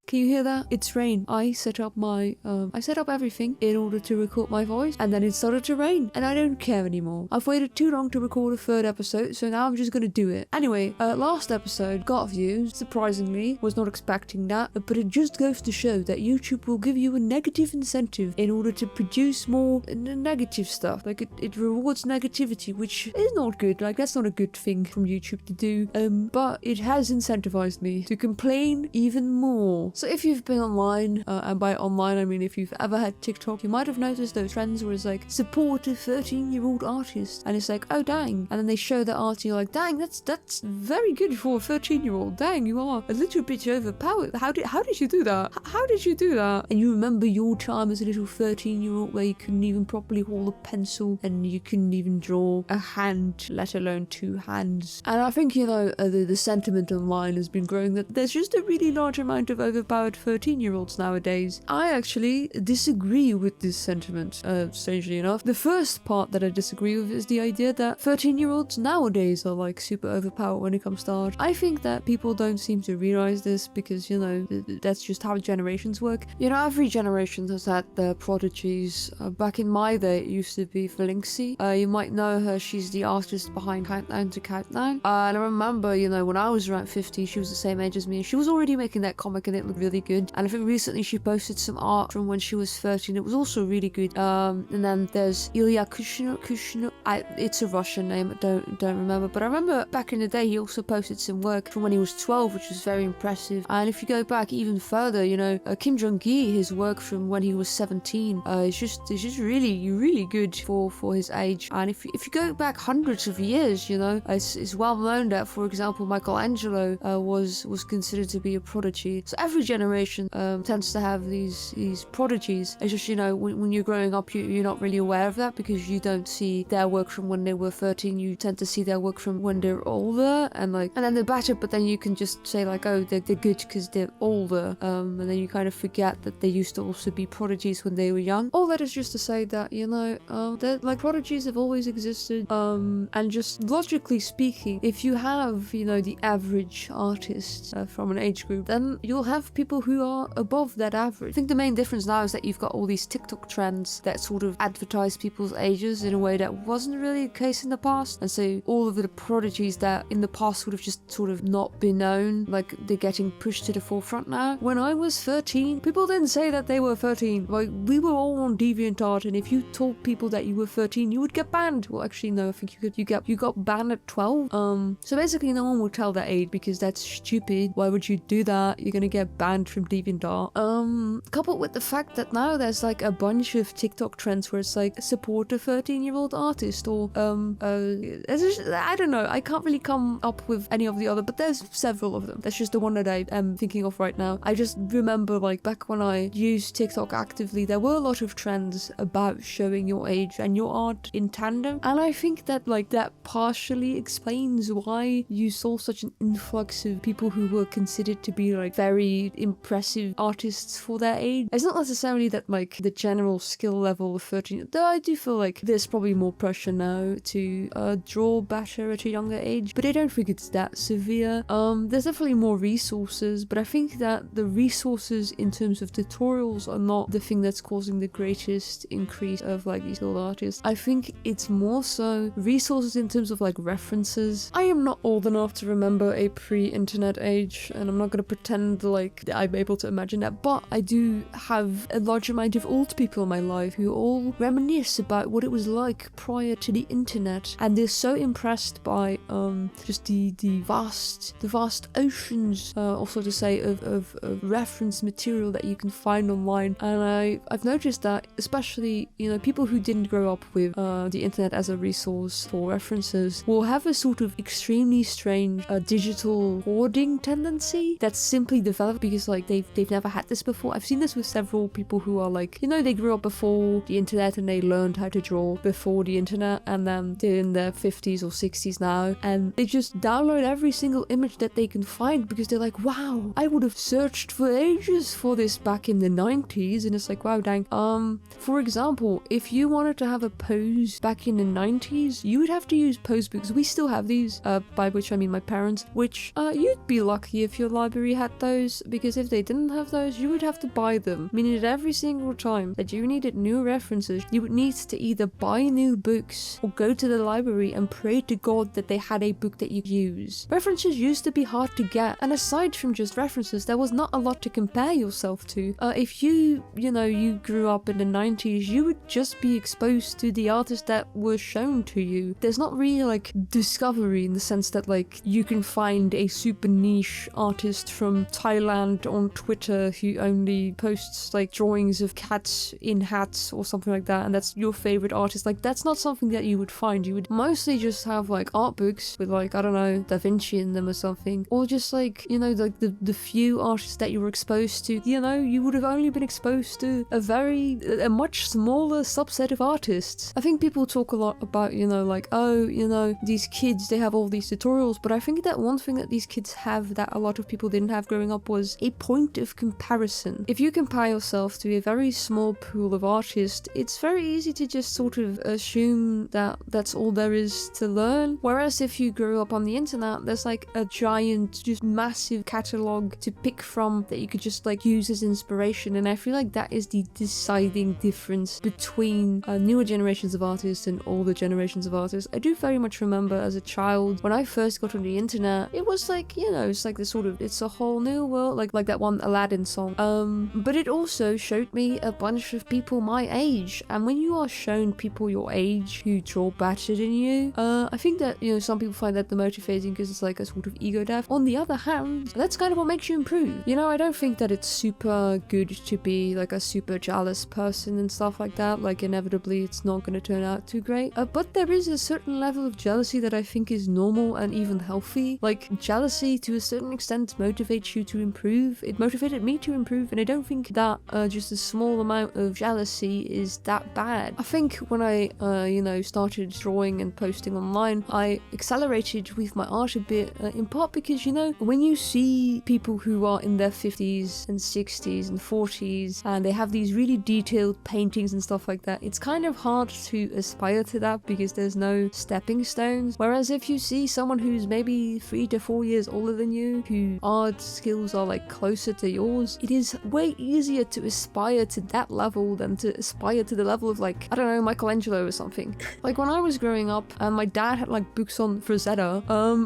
Can you hear that? It's rain. I set up everything in order to record my voice, and then it started to rain, and I don't care anymore. I've waited too long to record a third episode, so now I'm just gonna do it. Anyway, last episode got views, surprisingly. Was not expecting that, but it just goes to show that YouTube will give you a negative incentive in order to produce more negative stuff. Like it rewards negativity, which is not good. Like that's not a good thing from YouTube to do. But it has incentivized me to complain even more. So if you've been online, and by online I mean if you've ever had TikTok, you might have noticed those trends where it's like support a 13-year-old artist, and it's like, oh dang, and then they show the art and you're like, dang, that's very good for a 13-year-old. Dang, you are a little bit overpowered. How did you do that? How did you do that? And you remember your time as a little 13-year-old where you couldn't even properly hold a pencil and you couldn't even draw a hand, let alone two hands. And I think, the sentiment online has been growing that there's just a really large amount of overpowered 13-year-olds nowadays. I actually disagree with this sentiment, strangely enough. The first part that I disagree with is the idea that 13-year-olds nowadays are like super overpowered when it comes to art. I think that people don't seem to realize this because, that's just how generations work. Every generation has had their prodigies. Back in my day, it used to be Felinxi. You might know her. She's the artist behind Countdown to Countdown. And I remember, when I was around 50, she was the same age as me. She was already making that comic and it looked really good. And I think recently she posted some art from when she was 13. It was also really good. And then there's Ilya Kushno. It's a Russian name. I don't remember. But I remember back in the day, he also posted some work from when he was 12, which was very impressive. And if you go back even further, Kim Jong-gi, his work from when he was 17, it's just really, really good for his age. And if you go back hundreds of years, it's well known that, for example, Michelangelo was considered to be a prodigy. So every generation tends to have these prodigies. It's just, when you're growing up, you're not really aware of that because you don't see their work from when they were 13. You tend to see their work from when they're older, and then they're better, but then you can just say like, oh, they're good because they're older, and then you kind of forget that they used to also be prodigies when they were young. All that is just to say that, that like prodigies have always existed, and just logically speaking, if you have, the average artist from an age group, then you'll have people who are above that average. I think the main difference now is that you've got all these TikTok trends that sort of advertise people's ages in a way that wasn't really the case in the past, and so all of the prodigies that in the past would have just sort of not been known, like they're getting pushed to the forefront now. When I was 13, people didn't say that they were 13. Like, we were all on DeviantArt, and if you told people that you were 13, you would get banned. Well, actually, no, I think you got banned at 12. So basically, no one would tell that age because that's stupid. Why would you do that? You're gonna get banned from DeviantArt. Coupled with the fact that now there's like a bunch of TikTok trends where it's like support a 13-year-old artist, or I don't know. I can't really come up with any of the other, but there's several of them. That's just the one that I am thinking of right now. I just remember like back when I used TikTok actively, there were a lot of trends about showing your age and your art in tandem, and I think that like that partially explains why you saw such an influx of people who were considered to be like very impressive artists for their age. It's not necessarily that like the general skill level of 13, though I do feel like there's probably more pressure now to draw better at a younger age, but I don't think it's that severe. There's definitely more resources, but I think that the resources in terms of tutorials are not the thing that's causing the greatest increase of like these skilled artists. I think it's more so resources in terms of like references. I am not old enough to remember a pre-internet age, and I'm not going to pretend like I'm able to imagine that, but I do have a large amount of old people in my life who all reminisce about what it was like prior to the internet, and they're so impressed by just the vast oceans, also to say, of reference material that you can find online. And I've noticed that especially people who didn't grow up with the internet as a resource for references will have a sort of extremely strange digital hoarding tendency that's simply developed because like they've never had this before. I've seen this with several people who are like, they grew up before the internet and they learned how to draw before the internet, and then they're in their 50s or 60s now, and they just download every single image that they can find because they're like, wow, I would have searched for ages for this back in the 90s. And it's like, wow, dang. For example, if you wanted to have a pose back in the 90s, you would have to use pose books. We still have these, by which I mean my parents, which you'd be lucky if your library had those, because if they didn't have those, you would have to buy them, meaning that every single time that you needed new references, you would need to either buy new books or go to the library and pray to God that they had a book that you could use. References used to be hard to get, and aside from just references, there was not a lot to compare yourself to. If you grew up in the 90s, you would just be exposed to the artists that were shown to you. There's not really like discovery in the sense that like you can find a super niche artist from Thailand on Twitter who only posts like drawings of cats in hats or something like that, and that's your favorite artist. Like, that's not something that you would find. You would mostly just have like art books with like, I don't know, Da Vinci in them or something, or just like, like the few artists that you were exposed to. You would have only been exposed to a much smaller subset of artists. I think people talk a lot about, like, these kids, they have all these tutorials, but I think that one thing that these kids have that a lot of people didn't have growing up was a point of comparison. If you compare yourself to a very small pool of artists, it's very easy to just sort of assume that that's all there is to learn. Whereas if you grew up on the internet, there's like a giant, just massive catalogue to pick from that you could just like use as inspiration. And I feel like that is the deciding difference between newer generations of artists and older generations of artists. I do very much remember as a child when I first got on the internet, it was like, it's like this sort of, it's a whole new world, like that one Aladdin song. But it also showed me a bunch of people my age, and when you are shown people your age who draw better than you, I think that, some people find that demotivating because it's like a sort of ego death. On the other hand, that's kind of what makes you improve. I don't think that it's super good to be like a super jealous person and stuff like that. Like, inevitably it's not going to turn out too great, but there is a certain level of jealousy that I think is normal and even healthy. Like, jealousy to a certain extent motivates you to improve. It motivated me to improve, and I don't think that just a small amount of jealousy is that bad. I think when I started drawing and posting online, I accelerated with my art a bit, in part because when you see people who are in their 50s and 60s and 40s and they have these really detailed paintings and stuff like that, it's kind of hard to aspire to that because there's no stepping stones. Whereas if you see someone who's maybe 3 to 4 years older than you, whose art skills are like closer to yours, it is way easier to aspire to that level than to aspire to the level of like, I don't know, Michelangelo or something. Like, when I was growing up and my dad had like books on Frazetta,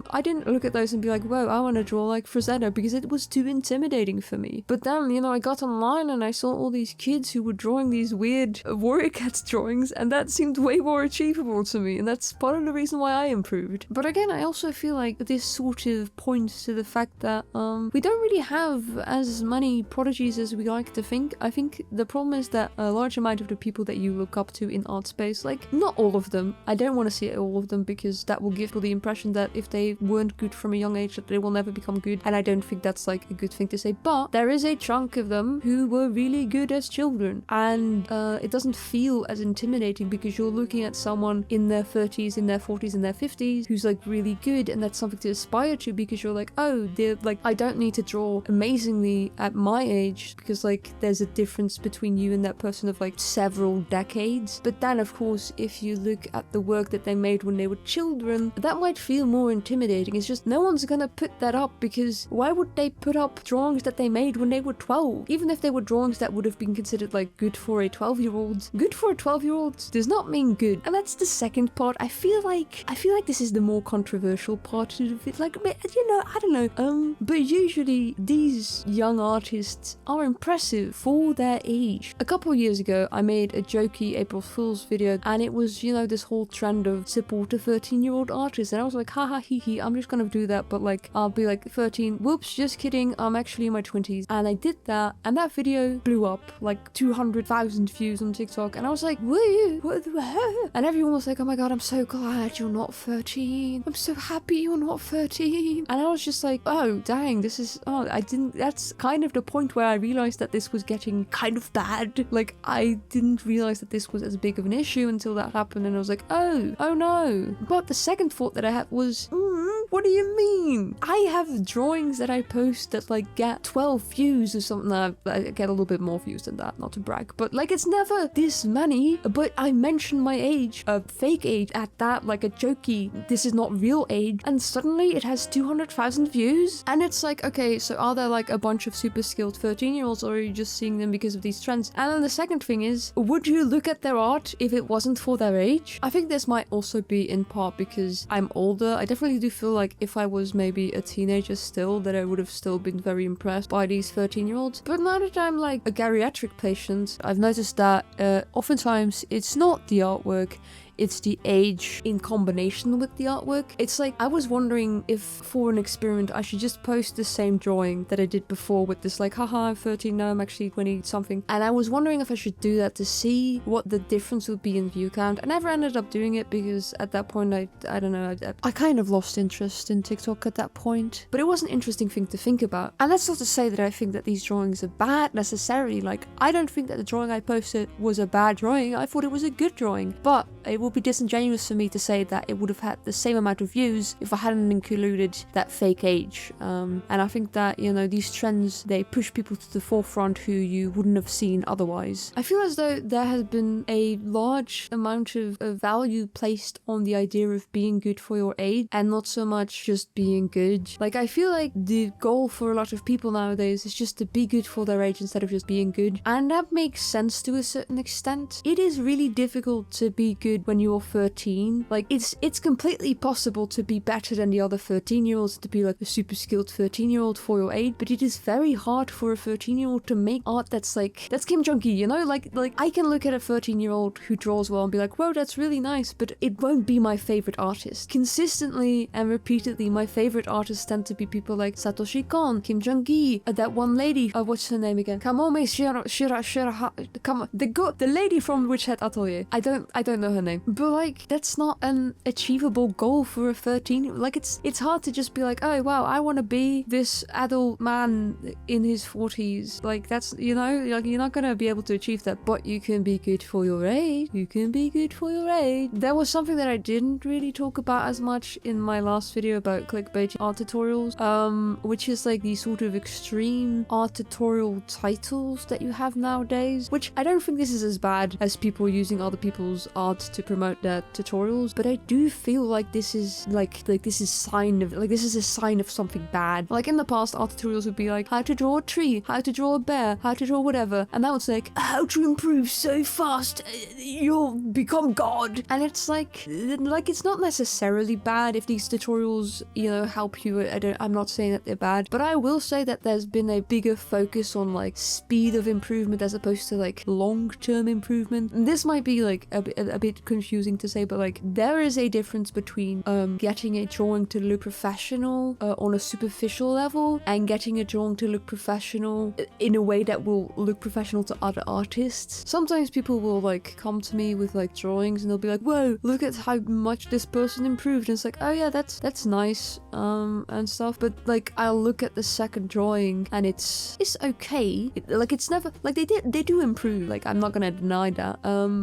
I didn't look at those and be like, whoa, I want to draw like Frazetta, because it was too intimidating for me. But then, I got online and I saw all these kids who were drawing these weird warrior cats drawings, and that seemed way more achievable to me, and that's part of the reason why I improved. But again, I also feel like this sort of points to the fact that we don't really have as many prodigies as we like to think. I think the problem is that a large amount of the people that you look up to in art space, like, not all of them, I don't want to say all of them, because that will give people the impression that if they weren't good from a young age, that they will never become good, and I don't think that's like a good thing to say. But there is a chunk of them who were really good as children, and it doesn't feel as intimidating because you're looking at someone in their 30s, in their 40s, in their 50s who's like really good, and that's something to aspire to, because you're like, oh, they're like, I don't need to draw amazingly at my age, because like there's a difference between you and that person of like several decades. But then of course, if you look at the work that they made when they were children, that might feel more intimidating. It's just no one's gonna put that up, because why would they put up drawings that they made when they were 12? Even if they were drawings that would have been considered like good for a 12-year-old, good for a 12-year-old does not mean good. And that's the second part. I feel like this is the more controversial part of it. Like, I don't know. But usually these young artists are impressive for their age. A couple of years ago, I made a jokey April Fool's video, and it was, this whole trend of support a 13-year-old artist, and I was like, haha, hee hee, I'm just gonna do that, but like, I'll be like 13, whoops, just kidding, I'm actually in my 20s. And I did that, and that video blew up, like 200,000 views on TikTok, and I was like, woo, what the heck? And everyone was like, oh my god, I'm so glad you're not 13. I'm so happy you're not 13. And I was just like, oh, dang, that's kind of the point where I realized that this was getting kind of bad. Like, I didn't realize that this was as big of an issue until that happened, and I was like, oh no. But the second thought that I had was, what do you mean? I have drawings that I post that like get 12 views or something. I get a little bit more views than that, not to brag, but like, it's never this many. But I mentioned my age, a fake age at that, like a jokey, this is not real age, and suddenly it has 200,000 views. And it's like, okay, so are they're like a bunch of super skilled 13-year-olds, or are you just seeing them because of these trends? And then the second thing is, would you look at their art if it wasn't for their age? I think this might also be in part because I'm older. I definitely do feel like if I was maybe a teenager still, that I would have still been very impressed by these 13-year-olds. But now that I'm like a geriatric patient, I've noticed that oftentimes it's not the artwork, it's the age in combination with the artwork. It's like, I was wondering if for an experiment I should just post the same drawing that I did before with this like, haha, I'm 13, no, I'm actually 20 something. And I was wondering if I should do that to see what the difference would be in view count. I never ended up doing it because at that point, I don't know, I kind of lost interest in TikTok at that point. But it was an interesting thing to think about. And that's not to say that I think that these drawings are bad necessarily. Like, I don't think that the drawing I posted was a bad drawing. I thought it was a good drawing. But it would be disingenuous for me to say that it would have had the same amount of views if I hadn't included that fake age. And I think that, you know, these trends, they push people to the forefront who you wouldn't have seen otherwise. I feel as though there has been a large amount of value placed on the idea of being good for your age and not so much just being good. Like, I feel like the goal for a lot of people nowadays is just to be good for their age instead of just being good. And that makes sense to a certain extent. It is really difficult to be good when you're 13. Like, it's completely possible to be better than the other 13-year-olds, to be like a super skilled 13-year-old for your age, but it is very hard for a 13-year-old to make art that's Kim Jong-gi, you know? Like I can look at a 13-year-old who draws well and be like, whoa, that's really nice, but it won't be my favorite artist. Consistently and repeatedly, my favorite artists tend to be people like Satoshi Kon, Kim Jong-gi, that one lady, what's her name again? Kamome Shira, come on, the lady from Witch Hat Atelier. I don't know her name, but like, that's not an achievable goal for a 13. Like, it's hard to just be like, oh wow, I want to be this adult man in his 40s. Like, that's, you know, like, you're not gonna be able to achieve that, but you can be good for your age. You can be good for your age. There was something that I didn't really talk about as much in my last video about clickbait art tutorials, which is like these sort of extreme art tutorial titles that you have nowadays, which I don't think this is as bad as people using other people's art to promote their tutorials, but I do feel like this is this is a sign of something bad. Like, in the past, art tutorials would be like, how to draw a tree, how to draw a bear, how to draw whatever, and that was like, how to improve so fast you'll become God. And it's like it's not necessarily bad if these tutorials, you know, help you. I'm not saying that they're bad, but I will say that there's been a bigger focus on like speed of improvement as opposed to like long-term improvement. And this might be like a bit confusing to say, but like, there is a difference between getting a drawing to look professional on a superficial level and getting a drawing to look professional in a way that will look professional to other artists. Sometimes people will like come to me with like drawings and they'll be like, whoa, look at how much this person improved, and it's like, oh yeah, that's nice and stuff, but like, I'll look at the second drawing and it's okay. It's never like, they do improve, like, I'm not gonna deny that,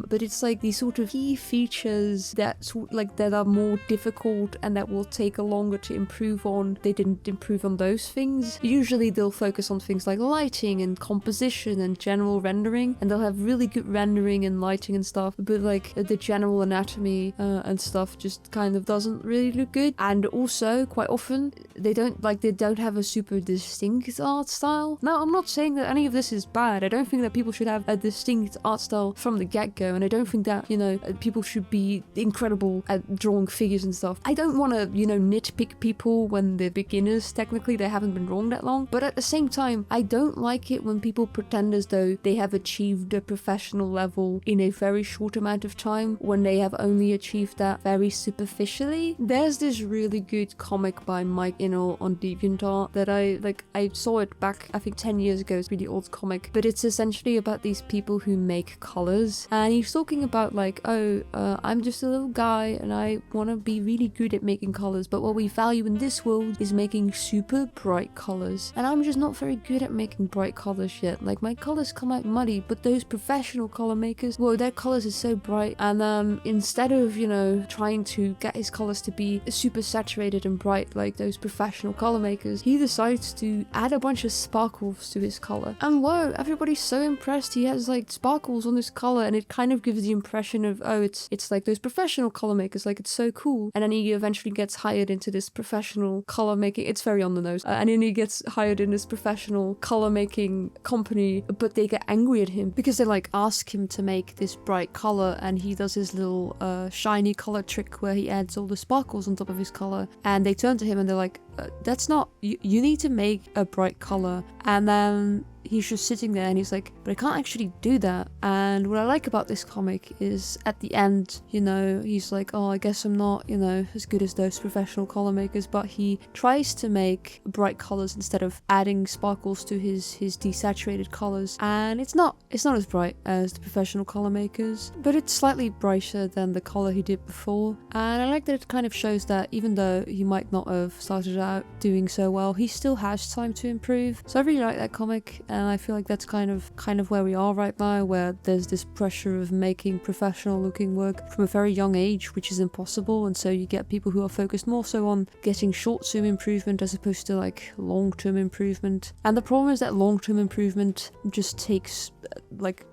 but it's like these sort of key features that are more difficult and that will take a longer to improve on. They didn't improve on those things. Usually they'll focus on things like lighting and composition and general rendering, and they'll have really good rendering and lighting and stuff, but like the general anatomy and stuff just kind of doesn't really look good. And also, quite often, they don't have a super distinct art style. Now, I'm not saying that any of this is bad. I don't think that people should have a distinct art style from the get-go, and I don't think that, you know, people should be incredible at drawing figures and stuff. I don't want to, you know, nitpick people when they're beginners. Technically, they haven't been drawing that long, but at the same time, I don't like it when people pretend as though they have achieved a professional level in a very short amount of time when they have only achieved that very superficially. There's this really good comic by Mike Innell on DeviantArt that I saw it back, I think 10 years ago. It's a really old comic, but it's essentially about these people who make colors, and he's talking about like, I'm just a little guy and I want to be really good at making colors, but what we value in this world is making super bright colors, and I'm just not very good at making bright colors yet. Like, my colors come out muddy, but those professional color makers, well, their colors are so bright. And instead of, you know, trying to get his colors to be super saturated and bright like those professional color makers, he decides to add a bunch of sparkles to his color, and whoa, everybody's so impressed. He has like sparkles on his color, and it kind of gives the impression of, oh, it's like those professional color makers, like it's so cool. And then he eventually gets hired into this professional color making, it's very on the nose, and then he gets hired in this professional color making company, but they get angry at him because they like ask him to make this bright color, and he does his little shiny color trick where he adds all the sparkles on top of his color, and they turn to him and they're like, that's not, you need to make a bright color. And then he's just sitting there and he's like, but I can't actually do that. And what I like about this comic is at the end, you know, he's like, oh, I guess I'm not, you know, as good as those professional color makers, but he tries to make bright colors instead of adding sparkles to his desaturated colors, and it's not as bright as the professional color makers, but it's slightly brighter than the color he did before. And I like that it kind of shows that even though he might not have started out doing so well, he still has time to improve. So I really like that comic, and I feel like that's kind of where we are right now, where there's this pressure of making professional looking work from a very young age, which is impossible. And so you get people who are focused more so on getting short-term improvement as opposed to like long-term improvement. And the problem is that long-term improvement just takes like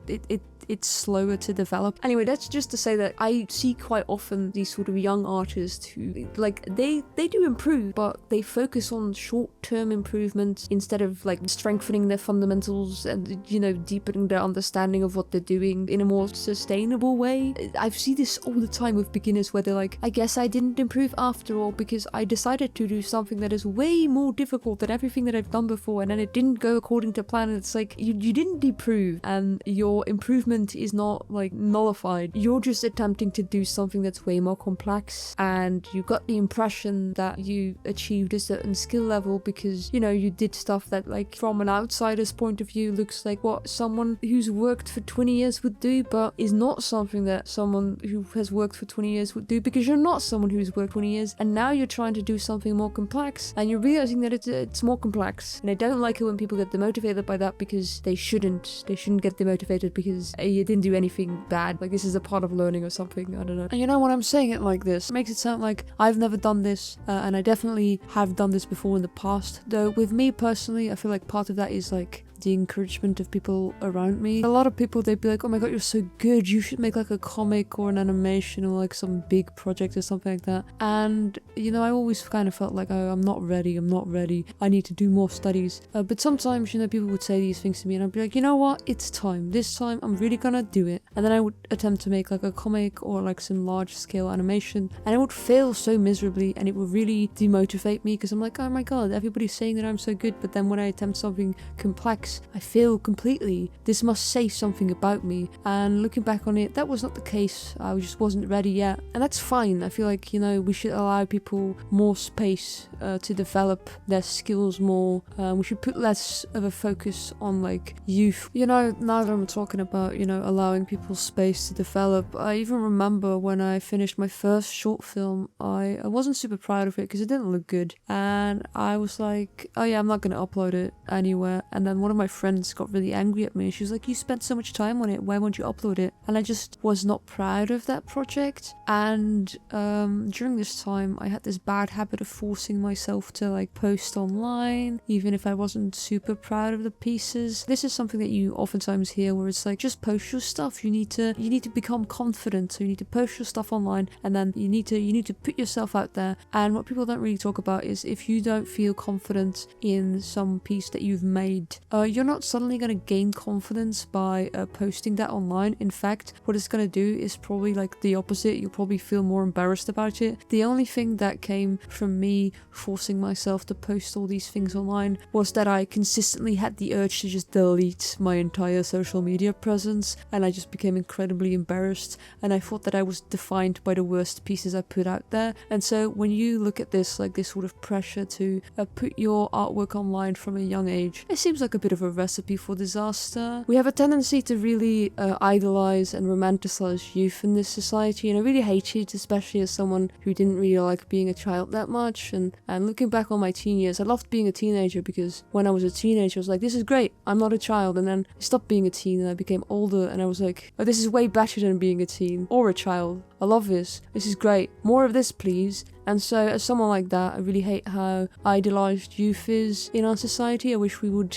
it's slower to develop. Anyway, that's just to say that I see quite often these sort of young artists who like they do improve, but they focus on short-term improvement instead of like strengthening their fundamentals and, you know, deepening their understanding of what they're doing in a more sustainable way. I see this all the time with beginners where they're like, I guess I didn't improve after all because I decided to do something that is way more difficult than everything that I've done before, and then it didn't go according to plan. And it's like, you didn't improve, and your improvement is not like nullified. You're just attempting to do something that's way more complex, and you got the impression that you achieved a certain skill level because, you know, you did stuff that like from an outsider's point of view looks like what someone who's worked for 20 years would do, but is not something that someone who has worked for 20 years would do, because you're not someone who's worked 20 years, and now you're trying to do something more complex and you're realizing that it's more complex. And I don't like it when people get demotivated by that, because they shouldn't get demotivated because you didn't do anything bad. Like, this is a part of learning or something. I don't know. And you know, when I'm saying it like this, it makes it sound like I've never done this, and I definitely have done this before in the past. Though with me personally, I feel like part of that is like the encouragement of people around me. A lot of people, they'd be like, oh my god, you're so good, you should make like a comic or an animation or like some big project or something like that. And you know, I always kind of felt like, oh, I'm not ready, I need to do more studies. But sometimes, you know, people would say these things to me and I'd be like, you know what, it's time, this time I'm really gonna do it. And then I would attempt to make like a comic or like some large scale animation, and it would fail so miserably, and it would really demotivate me because I'm like, oh my god, everybody's saying that I'm so good, but then when I attempt something complex, I fail completely. This must say something about me. And looking back on it, that was not the case. I just wasn't ready yet, and that's fine. I feel like, you know, we should allow people more space to develop their skills more. We should put less of a focus on like youth. You know, now that I'm talking about, you know, allowing people space to develop, I even remember when I finished my first short film, I wasn't super proud of it because it didn't look good, and I was like, oh yeah, I'm not gonna upload it anywhere. And then one of my friends got really angry at me. She was like, you spent so much time on it, why won't you upload it? And I just was not proud of that project. And during this time, I had this bad habit of forcing myself to like post online, even if I wasn't super proud of the pieces. This is something that you oftentimes hear, where it's like, just post your stuff. You need to become confident, so you need to post your stuff online, and then you need to put yourself out there. And what people don't really talk about is, if you don't feel confident in some piece that you've made, you're not suddenly going to gain confidence by posting that online. In fact, what it's going to do is probably like the opposite. You'll probably feel more embarrassed about it. The only thing that came from me forcing myself to post all these things online was that I consistently had the urge to just delete my entire social media presence, and I just became incredibly embarrassed, and I thought that I was defined by the worst pieces I put out there. And so when you look at this, like this sort of pressure to put your artwork online from a young age, it seems like a bit of a recipe for disaster. We have a tendency to really idolize and romanticize youth in this society, and I really hate it, especially as someone who didn't really like being a child that much. And looking back on my teen years, I loved being a teenager, because when I was a teenager I was like, this is great, I'm not a child. And then I stopped being a teen and I became older, and I was like, oh, this is way better than being a teen or a child. I love this. This is great. More of this, please. And so, as someone like that, I really hate how idolized youth is in our society. I wish we would,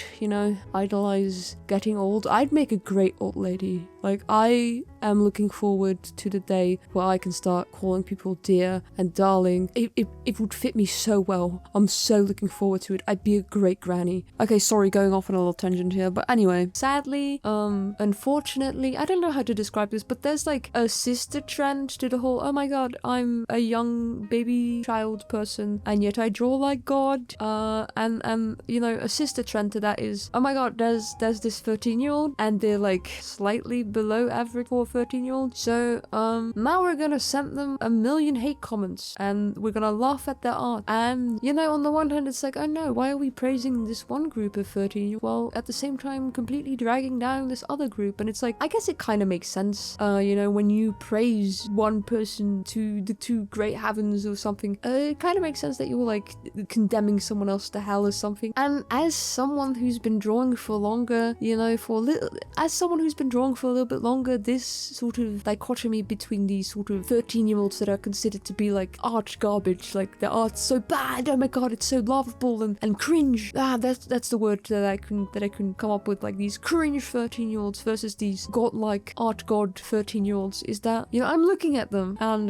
idolize getting old. I'd make a great old lady. Like, I am looking forward to the day where I can start calling people dear and darling. It would fit me so well. I'm so looking forward to it. I'd be a great granny. Okay, sorry, going off on a little tangent here. But anyway, sadly, unfortunately, I don't know how to describe this, but there's like a sister trend to the whole, oh my god, I'm a young baby child person and yet I draw like God. And a sister trend to that is, oh my god, there's this 13-year-old and they're like slightly below average for a 13-year-old. So now we're gonna send them a million hate comments and we're gonna laugh at their art. And on the one hand it's like, oh no, why are we praising this one group of 13-year-olds while at the same time completely dragging down this other group? And it's like, I guess it kind of makes sense, when you praise one person to the two great heavens or something, it kind of makes sense that you're like condemning someone else to hell or something. And as someone who's been drawing for longer, as someone who's been drawing for a little bit longer, this sort of dichotomy between these sort of 13-year-olds that are considered to be like art garbage, like their art's so bad, oh my god, it's so laughable and cringe. That's the word that I can come up with, like these cringe 13-year-olds versus these godlike art god 13-year-olds, is that I'm looking at them and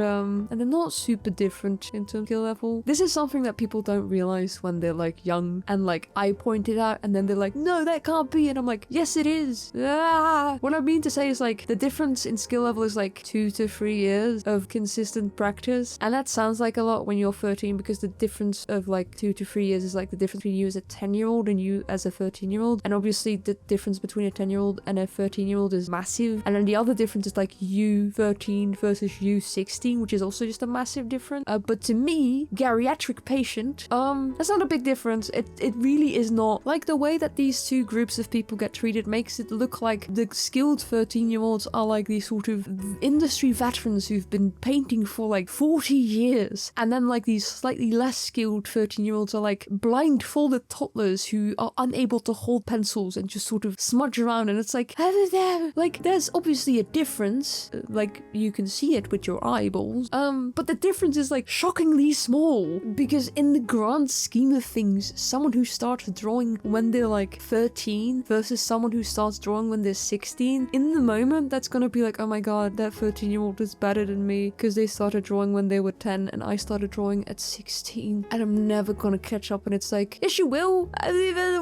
they're not super different in terms of skill level. This is something that people don't realize when they're like young, and like I point it out and then they're like, no, that can't be, and I'm like, yes it is. What I mean to say is like the difference in skill level is like 2 to 3 years of consistent practice, and that sounds like a lot when you're 13 because the difference of like 2 to 3 years is like the difference between you as a 10-year-old and you as a 13-year-old, and obviously the difference between a 10-year-old and a 13-year-old is massive, and then the other difference is like you 13 versus you 16, which is also just a massive difference. But to me, geriatric patient, that's not a big difference. It really is not. Like the way that these two groups of people get treated makes it look like the skilled 13-year-olds are like these sort of industry veterans who've been painting for like 40 years, and then like these slightly less skilled 13-year-olds are like blindfolded toddlers who are unable to hold pencils and just sort of smudge around, and it's like, like there's obviously a difference, like you can see it with your eyeballs, but the difference is like shockingly small, because in the grand scheme of things, someone who starts drawing when they're like 13 versus someone who starts drawing when they're 16, in the moment that's gonna be like, oh my god, that 13-year-old is better than me because they started drawing when they were 10 and I started drawing at 16, and I'm never gonna catch up. And it's like, yes you will,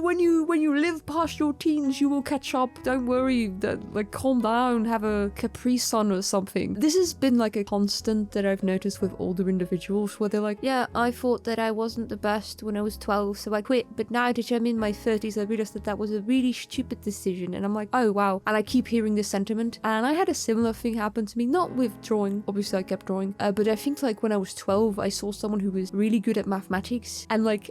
when you live past your teens you will catch up, don't worry, like calm down, have a Capri Sun or something. This has been like a constant that I've noticed with older individuals where they're like, yeah, I thought that I wasn't the best when I was 12 so I quit, but now that I'm in my 30s I realized that was a really stupid decision. And I'm like, oh wow. And I keep hearing this sentiment, and I had a similar thing happen to me, not with drawing, obviously I kept drawing, but I think like when I was 12 I saw someone who was really good at mathematics, and like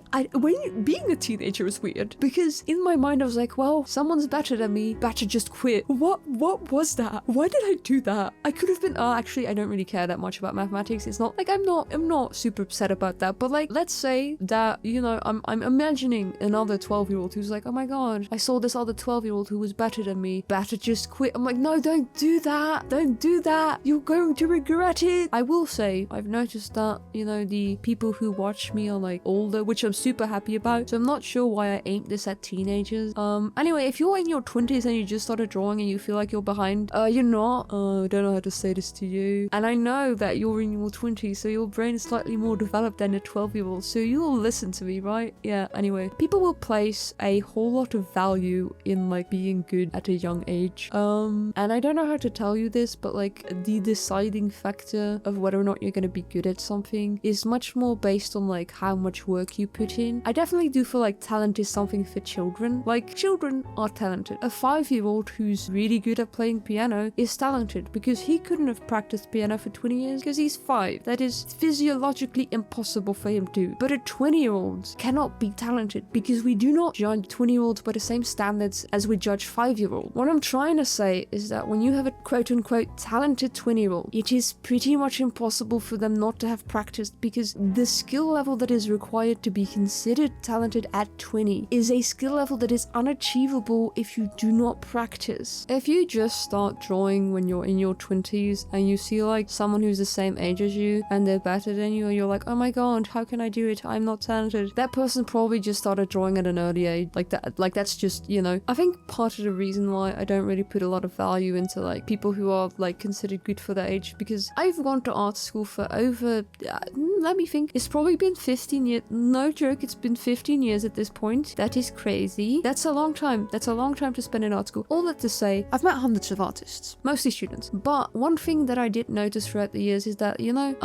being a teenager is weird because in my mind I was like, well, someone's better than me, better just quit. What was that? Why did I do that? I could have been, actually I don't really care that much about mathematics. It's not like I'm not super upset about that, but like let's say that I'm imagining another 12-year-old who's like, oh my god, I saw this other 12-year-old who was better than me, better just quit. I'm like, no, don't do that, you're going to regret it. I will say I've noticed that the people who watch me are like older, which I'm super happy about, so I'm not sure why I aimed this at teenagers. Anyway, if you're in your 20s and you just started drawing and you feel like you're behind, you're not. I don't know how to say this to you, and I know that you're in your 20s so your brain is slightly more developed than a 12-year-old, so you'll listen to me, right? Yeah, anyway, people will place a whole lot of value in like being good at a young age, and I don't know how to tell you this, but like the deciding factor of whether or not you're gonna be good at something is much more based on like how much work you put in. I definitely do feel like talent is something for children. Like children are talented. A 5-year-old who's really good at playing piano is talented because he couldn't have practiced piano for 20 years because he's 5. That is physiologically impossible for him to do. But a 20-year-old cannot be talented because we do not judge 20-year-olds by the same standards as we judge 5-year-olds. What I'm trying to say is that when you have a quote-unquote talented 20-year-old, it is pretty much impossible for them not to have practiced, because the skill level that is required to be considered talented at 20 is a skill level that is unachievable if you do not practice. If you just start drawing when you're in your 20s and you see like someone who's the same age as you and they're better than you, and you're like, oh my god, how can I do it? I'm not talented. That person probably just started drawing at an early age. That's just, you know. I think part of the reason why I don't really put a lot of value into like people who are like considered good for their age, because I've gone to art school for over, let me think, it's probably been 15 years. No joke, it's been 15 years at this point. That is crazy. That's a long time. That's a long time to spend in art school. All that to say, I've met hundreds of artists, mostly students. But one thing that I did notice throughout the years is that, you know,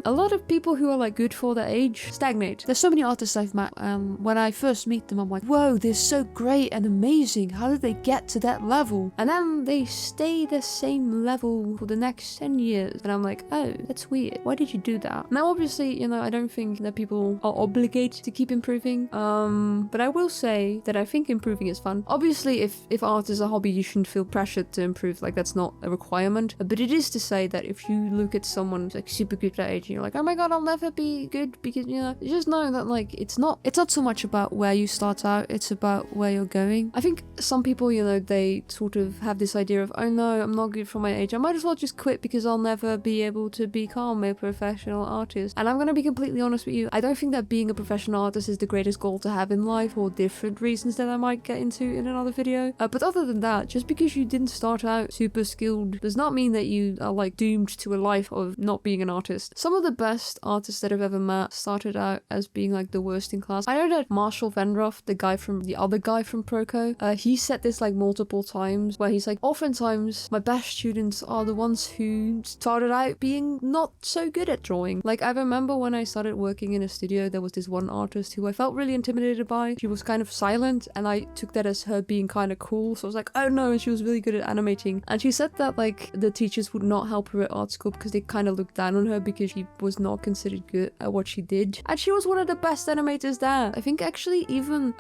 a lot of people who are like good for their age stagnate. There's so many artists I've met, when I first meet them, I'm like, whoa, they're so great and amazing. How did they get to that level? And then they stay the same level for the next 10 years. And I'm like, oh, that's weird. Why did you do that? Now, obviously, you know, I don't think that people are obligated to keep improving. But I will say that I think improving is fun. Obviously, if art is a hobby, you shouldn't feel pressured to improve. Like, that's not a requirement. But it is to say that if you look at someone who's like super good at that age and you're like, oh my god, I'll never be good, because, you know, just know that like it's not so much about where you start out, it's about where you're going. I think some people, you know, they sort of have this idea of, oh no, I'm not good for my age, I might as well just quit because I'll never be able to become a professional artist. And I'm gonna be completely honest with you, I don't think that being a professional artist is the greatest goal to have in life, for different reasons that I might get into in another video. But other than that, just because you didn't start out super skilled does not mean that you are like doomed to a life of not being an artist. Some of the best artists that I've ever met started out as being like the worst in class. I know that Marshall Venroff, the other guy from Proco, he said this like multiple times, where he's like, oftentimes my best students are the ones who started out being not so good at drawing. Like, I remember when I started working in a studio, there was this one artist who I felt really intimidated by. She was kind of silent, and I took that as her being kind of cool, so I was like, oh no, and she was really good at animating. And she said that like the teachers would not help her at art school because they kind of looked down on her because she was not considered good at what she did, and she was one of the best animators there. I think actually even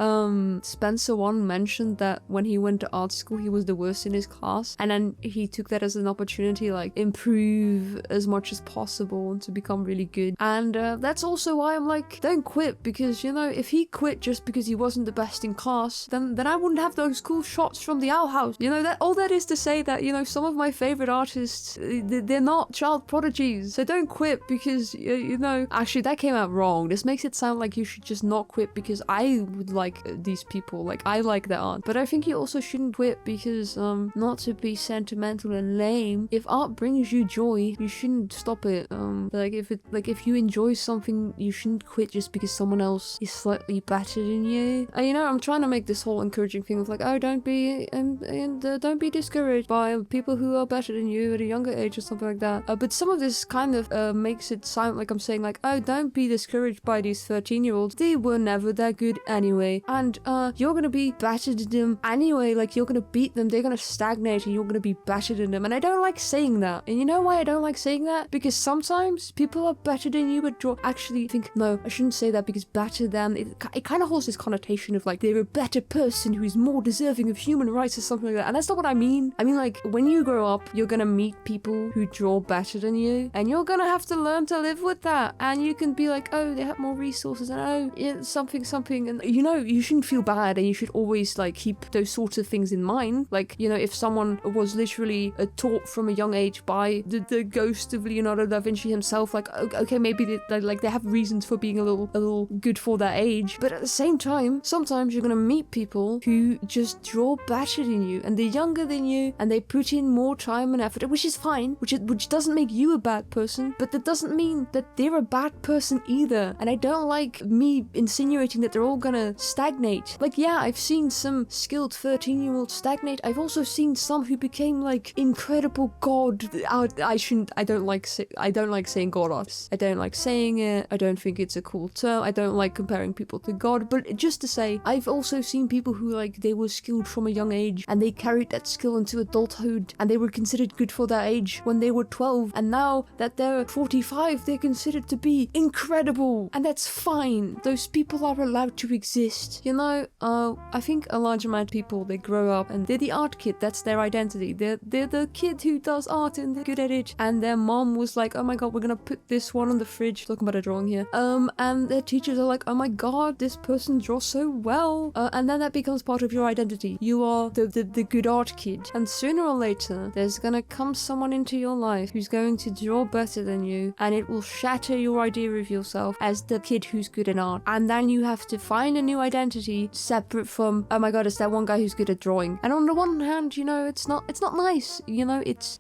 Spencer One mentioned that when he went to art school he was the worst in his class, and then he took that as an opportunity like improve as much as possible and to become really good. And that's also why I'm like, don't quit, because, you know, if he quit just because he wasn't the best in class, then I wouldn't have those cool shots from the Owl House. You know, that all that is to say that, you know, some of my favorite artists, they're not child prodigies. So don't quit because, you know, actually that came out wrong. This makes it sound like you should just not quit because I would like these people, like I like their art. But I think you also shouldn't quit because, not to be sentimental and lame, if art brings you joy, you shouldn't stop it. If you enjoy something, you shouldn't quit just because someone else is slightly better than you. You know, I'm trying to make this whole encouraging thing of like, oh, don't be don't be discouraged by people who are better than you at a younger age or something like that. But some of this kind of makes it sound like I'm saying like, oh, don't be discouraged by these 13-year-olds. They were never that good anyway, and you're gonna be better than them anyway. Like, you're gonna beat them, they're gonna stagnate, and you're gonna be better than them. And I don't like saying that. And you know why I don't like saying that? Because sometimes people are better than you at draw. Actually, think, no, I shouldn't say that, because better than, it kind of holds this connotation of like they're a better person who is more deserving of human rights or something like that. And that's not what I mean. I mean, like, when you grow up, you're gonna meet people who draw better than you, and you're gonna have to learn to live with that. And you can be like, oh, they have more resources, and oh, yeah, something, and you know, you shouldn't feel bad, and you should always like keep those sorts of things in mind. Like, you know, if someone was literally taught from a young age by the ghost of Leonardo da Vinci himself, like, okay, maybe they have reasons for being a little good for their age, but at the same time, sometimes you're gonna meet people who just draw better than you, and they're younger than you, and they put in more time and effort, which is fine, which doesn't make you a bad person, but that doesn't mean that they're a bad person either. And I don't like me insinuating that they're all gonna stagnate. Like, yeah, I've seen some skilled 13-year-olds stagnate. I've also seen some who became like incredible god. I don't like saying god artists. I don't like saying it. I don't think it's a cool term. I don't like comparing people to god. But just to say, I've also seen people who like they were skilled from a young age, and they carried that skill into adulthood, and they were considered good for their age when they were 12, and now that they're 45, they're considered to be incredible, and that's fine. Those people are allowed to exist. You know, I think a large amount of people, they grow up and they're the art kid. That's their identity. They're the kid who does art and they're good at it. And their mom was like, oh my god, we're gonna put this one on the fridge, talking about a drawing here, and their teachers are like, oh my god, this person draws so well, and then that becomes part of your identity. You are the good art kid, and sooner or later there's gonna come someone into your life who's going to draw better than you, and it will shatter your idea of yourself as the kid who's good at art, and then you have to find a new identity separate from, oh my god, it's that one guy who's good at drawing. And on the one hand, you know, it's not nice, you know, it's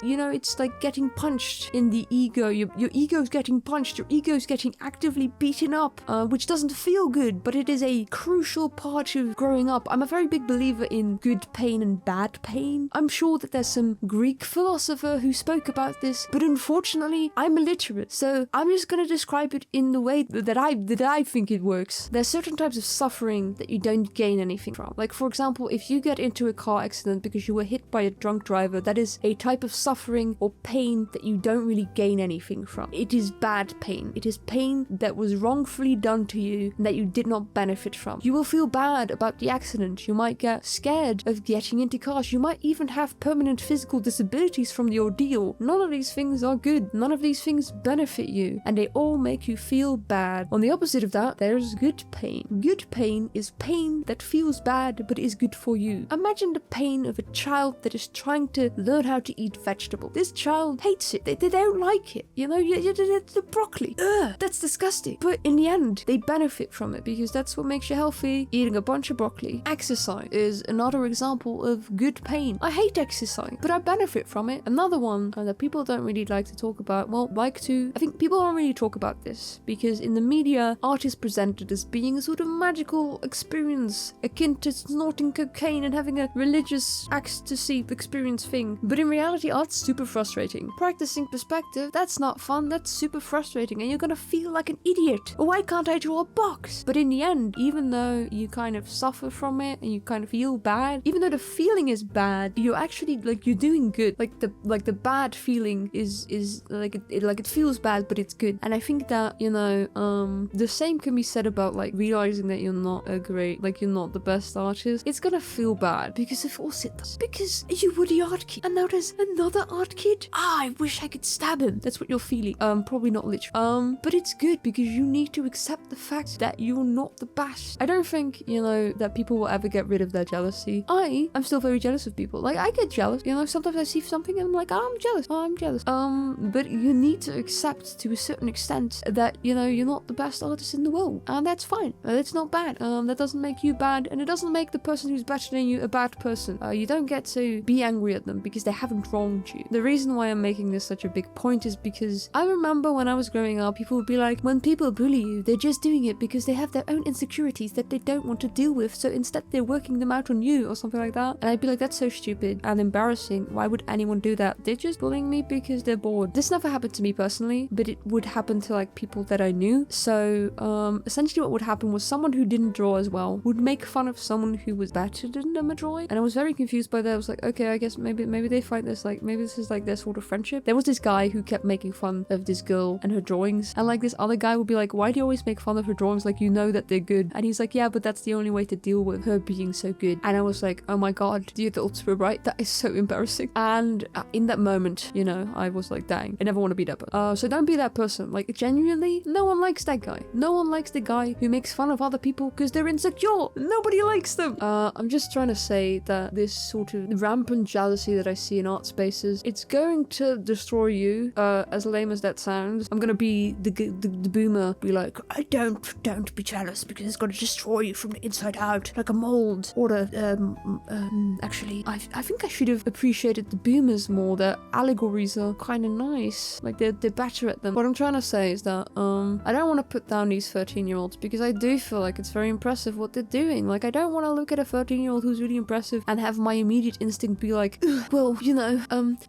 you know, it's like getting punched in the ego. Your ego's getting punched, your ego's getting actively beaten up, which doesn't feel good, but it is a crucial part of growing up. I'm a very big believer in good pain and bad pain. I'm sure that there's some Greek philosopher who spoke about this, but unfortunately I'm illiterate, so I'm just gonna describe it in the way that I think it works. There's certain types of suffering that you don't gain anything from. Like, for example, if you get into a car accident because you were hit by a drunk driver, that is a type of suffering or pain that you don't really gain anything from. It is bad pain. It is pain that was wrongfully done to you and that you did not benefit from. You will feel bad about the accident. You might get scared of getting into cars. You might even have permanent physical disabilities from the ordeal. None of these things are good. None of these things benefit you, and they all make you feel bad. On the opposite of that, there's good pain. Good pain is pain that feels bad but is good for you. Imagine the pain of a child that is trying to learn how to eat vegetables. This child hates it. They don't like it. You know, the broccoli. Ugh, that's disgusting. But in the end, they benefit from it because that's what makes you healthy, eating a bunch of broccoli. Exercise is another example of good pain. I hate exercise, but I benefit from it. Another one that people don't really like to talk about, I think people don't really talk about this because in the media, art is presented as being a sort of magical experience akin to snorting cocaine and having a religious ecstasy experience thing. But in reality, art's super frustrating. Practicing perspective, that's not fun, that's super frustrating, and you're gonna feel like an idiot. Why can't I draw a box? But in the end, even though you kind of suffer from it and you kind of feel bad, even though the feeling is bad, you're actually like, you're doing good. Like the bad feeling is like it feels bad, but it's good. And I think that, you know, the same can be said about like realizing that you're not you're not the best artist. It's gonna feel bad because of course it does. Because you were the art kid and now there's another art kid. I wish I could stab him. That's what you're feeling. Probably not literally. But it's good because you need to accept the fact that you're not the best. I don't think, you know, that people will ever get rid of their jealousy. I'm still very jealous of people. Like, I get jealous. You know, sometimes I see something and I'm like, oh, I'm jealous. But you need to accept to a certain extent that, you know, you're not the best artist in the world. And that's fine. It's not bad. That doesn't make you bad, and it doesn't make the person who's better than you a bad person. You don't get to be angry at them because they haven't wronged you. The reason why I'm making this such a big point is because I remember when I was growing up, people would be like, when people bully you, they're just doing it because they have their own insecurities that they don't want to deal with, so instead they're working them out on you or something like that. And I'd be like, that's so stupid and embarrassing. Why would anyone do that? They're just bullying me because they're bored. This never happened to me personally, but it would happen to like people that I knew. So essentially what would happen was someone who didn't draw as well would make fun of someone who was better than them at drawing, and I was very confused by that. I was like, okay, I guess maybe they find this like, maybe this is like their sort of friendship. There was this guy who kept making fun of this girl and her drawings, and like this other guy would be like, why do you always make fun of her drawings? Like, you know that they're good. And he's like, yeah, but that's the only way to deal with her being so good. And I was like, oh my god, the adults were right. That is so embarrassing. And in that moment, you know, I was like, dang, I never want to be that person. So don't be that person. Like, genuinely, no one likes that guy. No one likes the guy who makes fun of other people because they're insecure. Nobody likes them. I'm just trying to say that this sort of rampant jealousy that I see in art spaces, it's going to destroy you. As lame as that sounds, I'm gonna be the boomer, be like, I don't be jealous because it's gonna destroy you from the inside out like a mold. Or actually, I think I should have appreciated the boomers more. Their allegories are kind of nice. Like, they're better at them. What I'm trying to say is that I don't want to put down these 13-year-olds because I do feel like it's very impressive what they're doing. Like, I don't want to look at a 13-year-old who's really impressive and have my immediate instinct be like, well, you know,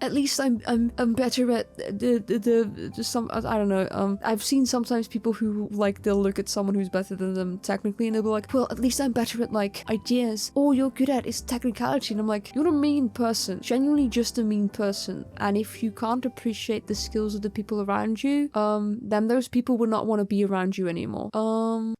at least I'm better at the some, I don't know. I've seen sometimes people who like, they'll look at someone who's better than them technically and they'll be like, well, at least I'm better at like ideas. All you're good at is technicality. And I'm like, you're a mean person, genuinely just a mean person. And if you can't appreciate the skills of the people around you, then those people will not want to be around you anymore.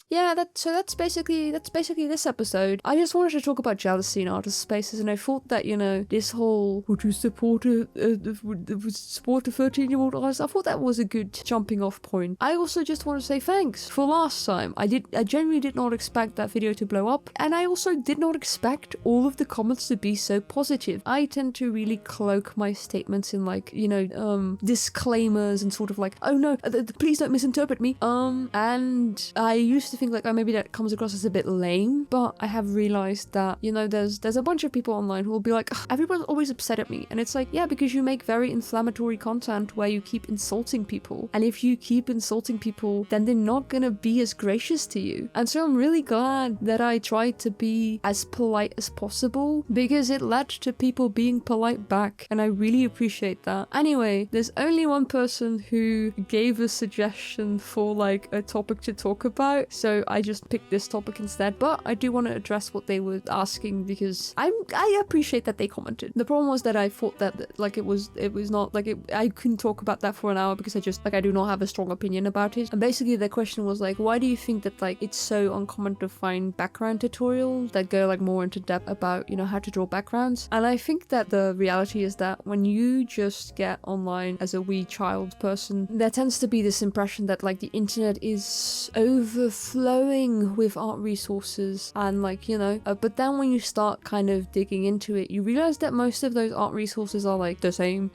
Yeah, that's basically this episode. I just wanted to talk about jealousy in artist spaces, and I thought that, you know, this whole would you support a 13-year-old artist, I thought that was a good jumping off point. I also just want to say thanks for last time. I genuinely did not expect that video to blow up, and I also did not expect all of the comments to be so positive. I tend to really cloak my statements in like, you know, disclaimers and sort of like, oh no, please don't misinterpret me. And I used to think like, oh, maybe that comes across as a bit lame, but I have realized that, you know, there's a bunch of people online who will be like, everyone's always upset at me. And it's like, yeah, because you make very inflammatory content where you keep insulting people. And if you keep insulting people, then they're not gonna be as gracious to you. And so I'm really glad that I tried to be as polite as possible, because it led to people being polite back. And I really appreciate that. Anyway, there's only one person who gave a suggestion for like a topic to talk about, so I just picked this topic instead. But I do want to address what they were asking, because I appreciate that they commented. The problem was that I thought that like it was not like I couldn't talk about that for an hour, because I do not have a strong opinion about it. And basically the question was like, why do you think that like it's so uncommon to find background tutorials that go like more into depth about, you know, how to draw backgrounds? And I think that the reality is that when you just get online as a wee child person, there tends to be this impression that like the internet is overflowing with art resources, and like, you know, but then when you start kind of digging into it, you realize that most of those art resources are like the same.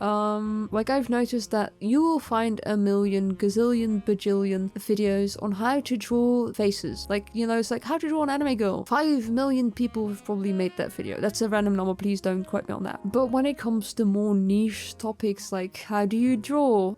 Like I've noticed that you will find a million, gazillion, bajillion videos on how to draw faces. Like, you know, it's like how to draw an anime girl. 5 million people have probably made that video. That's a random number, please don't quote me on that. But when it comes to more niche topics like how do you draw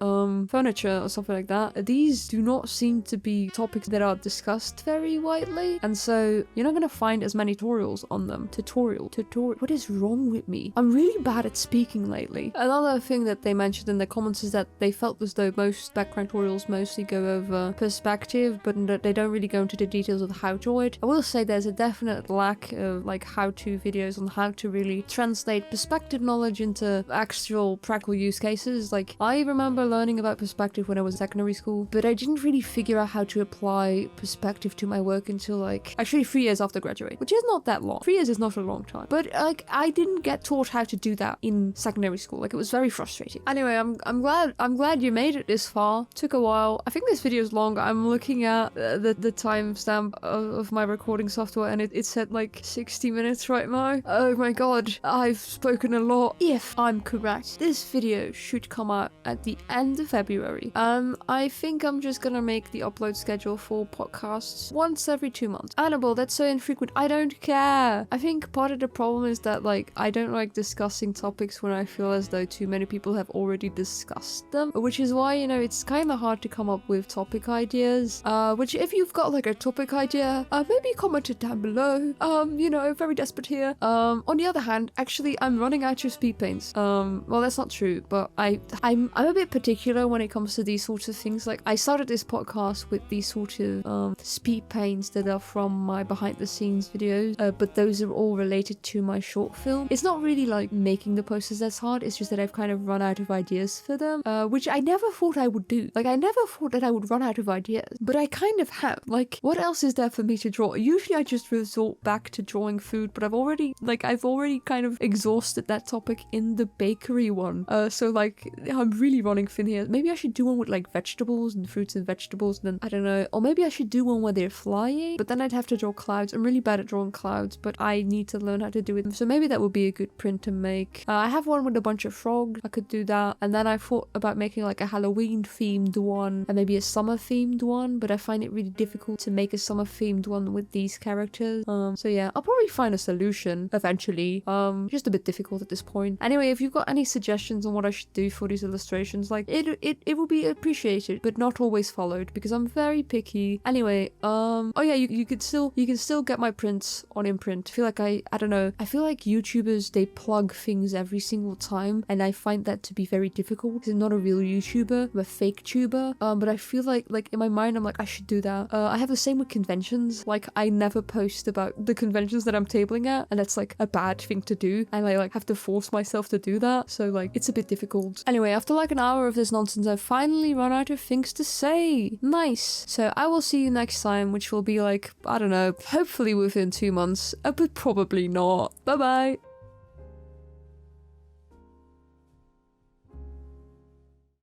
furniture or something like that, these do not seem to be topics that are discussed very widely, and so you're not gonna find as many tutorials on them. Tutorial. What is wrong with me? I'm really bad at speaking lately. Another thing that they mentioned in the comments is that they felt as though most background tutorials mostly go over perspective, but they don't really go into the details of how to draw it. I will say there's a definite lack of like how-to videos on how to really translate perspective knowledge into actual practical use cases. Like I remember learning about perspective when I was in secondary school, but I didn't really figure out how to apply perspective to my work until like actually 3 years after graduating, which is not that long. 3 years is not a long time, but like I didn't get taught how to do that in secondary school. Like it was very frustrating. Anyway, I'm glad you made it this far. Took a while. I think this video is long. I'm looking at the timestamp of my recording software, and it said like 60 minutes right now. Oh my god, I've spoken a lot. If I'm correct, this video should come out at the end of February. I think I'm just gonna make the upload schedule for podcasts once every 2 months. Annabelle, that's so infrequent. I don't care. I think part of the problem is that like I don't like discussing topics when I feel as though too many people have already discussed them, which is why, you know, it's kind of hard to come up with topic ideas. Which if you've got like a topic idea, maybe comment it down below. You know, very desperate here. On the other hand, actually I'm running out of speed paints. Well, that's not true, but I'm a bit particular when it comes to these sorts of things. Like I started this podcast with these sort of speed paints that are from my behind the scenes videos, but those are all related to my short film. It's not really like making the posters that's hard, it's just that I've kind of run out of ideas for them, which I never thought I would do. Like I never thought that I would run out of ideas, but I kind of have. Like what else is there for me to draw? Usually I just resort back to drawing food, but I've already kind of exhausted that topic in the bakery one. So like I'm really running thin here. Maybe I should do one with like vegetables and fruits and vegetables, and then I don't know, or maybe I should do one where they're flying, but then I'd have to draw clouds. I'm really bad at drawing clouds, but I need to learn how to do it. So maybe that would be a good print to make. I have one with a bunch of frogs. I could do that. And then I thought about making like a Halloween themed one and maybe a summer themed one, but I find it really difficult to make a summer themed one with these characters. So yeah, I'll probably find a solution eventually. Just a bit difficult at this point. Anyway, if you've got any suggestions on what I should do for these illustrations, like it will be appreciated, but not always followed, because I'm very picky. Anyway, oh yeah, you can still get my prints on imprint. I feel like I don't know. I feel like YouTubers, they plug things every single time, and I find that to be very difficult because I'm not a real YouTuber. I'm a fake tuber. But I feel like in my mind, I'm like, I should do that. I have the same with conventions. Like I never post about the conventions that I'm tabling at, and that's like a bad thing to do, and I like have to force myself to do that, so like it's a bit difficult. Anyway, after like an hour of this nonsense, I've finally run out of things to say. Nice. So I will see you next time, which will be like, I don't know, hopefully within 2 months, but probably not. Bye bye.